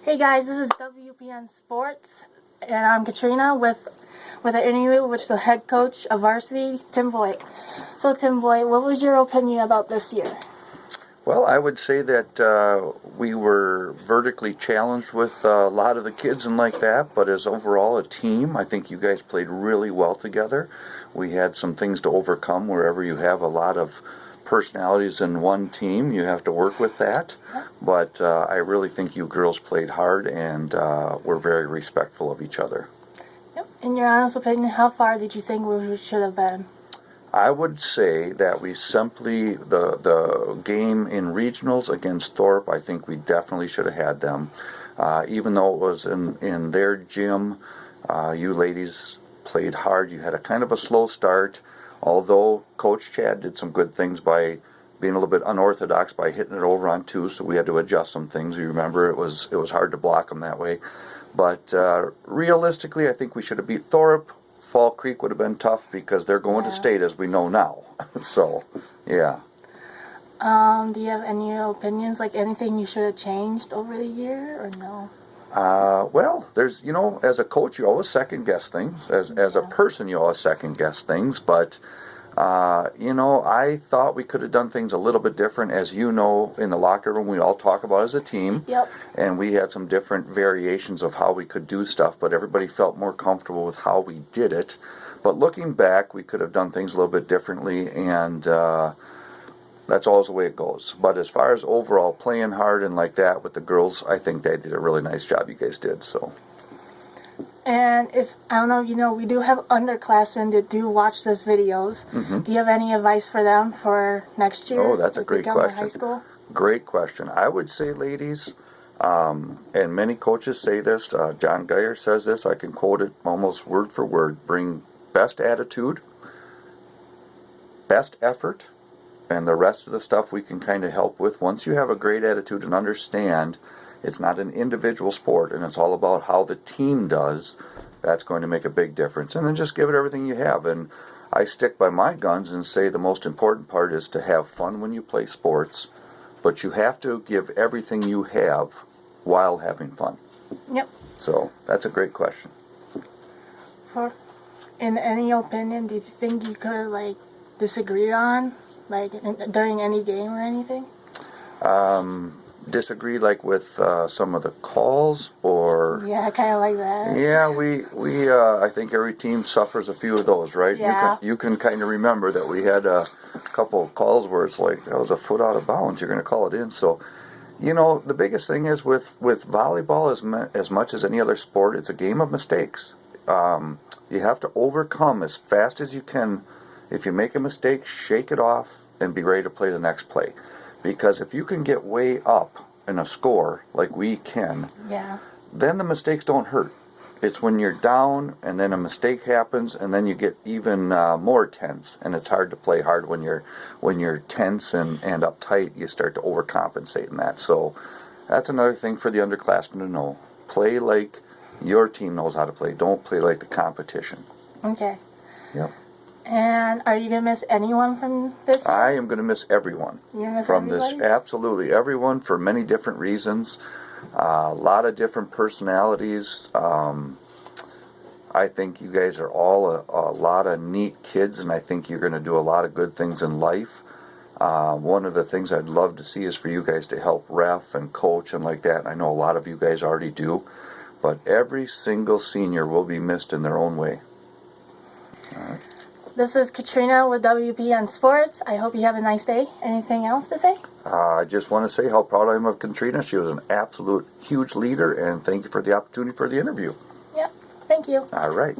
Hey guys, this is WPN Sports, and I'm Katrina with an interview with the head coach of varsity, Tim Voigt. So Tim Voigt, what was your opinion about this year? Well, I would say that we were vertically challenged with a lot of the kids and like that, but as overall a team, I think you guys played really well together. We had some things to overcome wherever you have a lot of personalities in one team. You have to work with that, but I really think you girls played hard and were very respectful of each other. Yep. In your honest opinion, how far did you think we should have been? I would say that we simply, the game in regionals against Thorpe, I think we definitely should have had them. Even though it was in their gym, you ladies played hard. You had a kind of a slow start, although Coach Chad did some good things by being a little bit unorthodox by hitting it over on two, so we had to adjust some things. You remember it was hard to block them that way. But realistically, I think we should have beat Thorpe. Fall Creek would have been tough because they're going to state, as we know now. So, yeah. Do you have any opinions, like anything you should have changed over the year, or no? Well, there's, as a coach, you always second guess things. As a person, you always second guess things. But, I thought we could have done things a little bit different. As you know, in the locker room, we all talk about as a team. Yep. And we had some different variations of how we could do stuff, but everybody felt more comfortable with how we did it. But looking back, we could have done things a little bit differently, and that's always the way it goes. But as far as overall playing hard and like that with the girls, I think they did a really nice job. You guys did, so. And I don't know if you know, we do have underclassmen that do watch those videos. Mm-hmm. Do you have any advice for them for next year? Oh, that's a great question. High school? Great question. I would say, ladies, and many coaches say this, John Geyer says this, I can quote it almost word for word, bring best attitude, best effort, and the rest of the stuff we can kind of help with. Once you have a great attitude and understand it's not an individual sport and it's all about how the team does, that's going to make a big difference. And then just give it everything you have. And I stick by my guns and say the most important part is to have fun when you play sports, but you have to give everything you have while having fun. Yep. So that's a great question. In any opinion, do you think you could disagree on during any game or anything? Disagree with some of the calls, or yeah, kind of like that. Yeah, we I think every team suffers a few of those, right? Yeah. You can kind of remember that we had a couple of calls where it's like that was a foot out of bounds. You're going to call it in. So, the biggest thing is with volleyball, as much as any other sport, it's a game of mistakes. You have to overcome as fast as you can. If you make a mistake, shake it off and be ready to play the next play. Because if you can get way up in a score, like we can, then the mistakes don't hurt. It's when you're down and then a mistake happens and then you get even more tense. And it's hard to play hard when you're tense and uptight. You start to overcompensate in that. So that's another thing for the underclassmen to know. Play like your team knows how to play. Don't play like the competition. Okay. Yep. And are you going to miss anyone from this year? I am going to miss everyone from this. Absolutely. Everyone for many different reasons. A lot of different personalities. I think you guys are all a lot of neat kids, and I think you're going to do a lot of good things in life. One of the things I'd love to see is for you guys to help ref and coach and like that. And I know a lot of you guys already do. But every single senior will be missed in their own way. All right. This is Katrina with WPN Sports. I hope you have a nice day. Anything else to say? I just want to say how proud I am of Katrina. She was an absolute huge leader, and thank you for the opportunity for the interview. Yep. Thank you. All right.